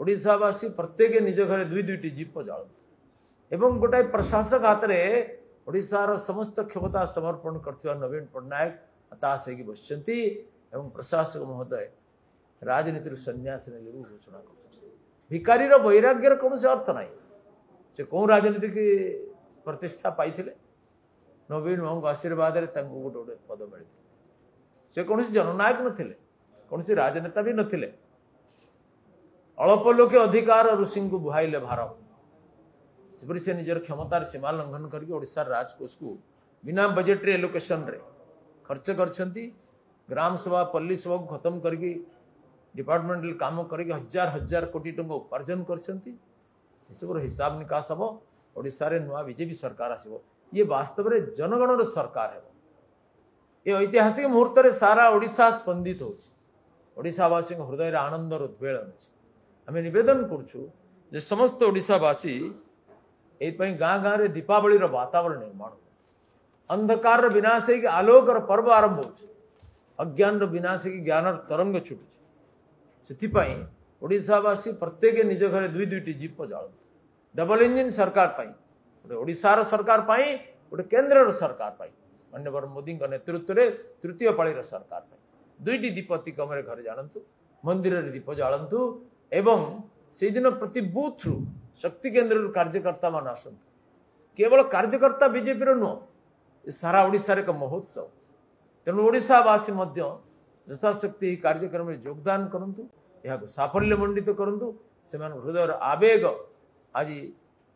ओडिशावासी प्रत्येक निज घरे दुई दुईटी दीप जालतु एवं गोटाए प्रशासक हाथ में ओडिशार समस्त क्षमता समर्पण करथिबा नवीन पट्टनायक हताश होगी बसिचंती एवं प्रशासक महोदय राजनीति सन्यास ने घोषणा कर भिकारीर वैराग्यर कौन से अर्थ ना से कौन राजनीतिक प्रतिष्ठा पाई नवीन बाबू आशीर्वाद गोटे गोटे पद मिली से कौन जननायक नथिले कौन राजनेता भी नथिले अल्प लोके अधिकार ऋषि को बुहाइले भार सेपरी से निजर क्षमतार सीमा लंघन करके ओडिशा राजकोष को बिना बजेटरी एलोकेशन रे खर्च करछंती ग्राम सभा पल्ली सभा को खत्म करके डिपार्टमेंटल काम करके हजार हजार कोटी टंका उपार्जन करछंती सब हिसाब निकास हम ओडिशा रे नुआ बीजेपी सरकार आसीबो ये वास्तव में जनगणर सरकार है ये ऐतिहासिक मुहूर्त रे सारा ओडिशा स्पंदित होछि ओडिशावासी हृदय आनंदर उद्वेलन अछि आमे निवेदन करछु जे समस्त ओडिशावासी एई गाँ गाँ रे दीपावली वातावरण निर्माण हो अंधकार विनाश है आलोकर पर्व आरंभ हो अज्ञान विनाश है ज्ञान तरंग छुटुची से ओडिशावासी प्रत्येक निज घरे दुई दुईटी दीप जालतु डबल इंजिन सरकार गोटे ओडिशार सरकार गोटे केन्द्र सरकार माननीय मोदी नेतृत्व में तृतीय पाळीर सरकार दुईटी दीप अति कम घरे जानतु मंदिर रे दीप जालतु एवं से दिन प्रति बूथ रु शक्ति केन्द्र कार्यकर्ता मान आसतु केवल कार्यकर्ता बीजेपी नुह सारा ओडिशा एक महोत्सव तेणु ओडिशावासी यथाशक्ति कार्यक्रम में योगदान करंतु यह साफल्य मंडित करंतु से हृदय आवेग आज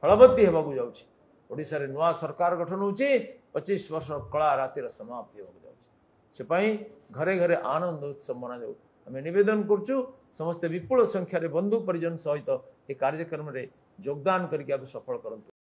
फलवती होगा जाऊँगी ओडिशा रे नुआ सरकार गठन होची 25 वर्ष कला रातिर समाप्ति होगा जाऊँगी घरे घरे आनंद उत्सव मना जाऊ आम निवेदन करचु समस्ते विपुल संख्यार बंधु परिजन सहित ये कार्यक्रम में योगदान करके सफल करंतु।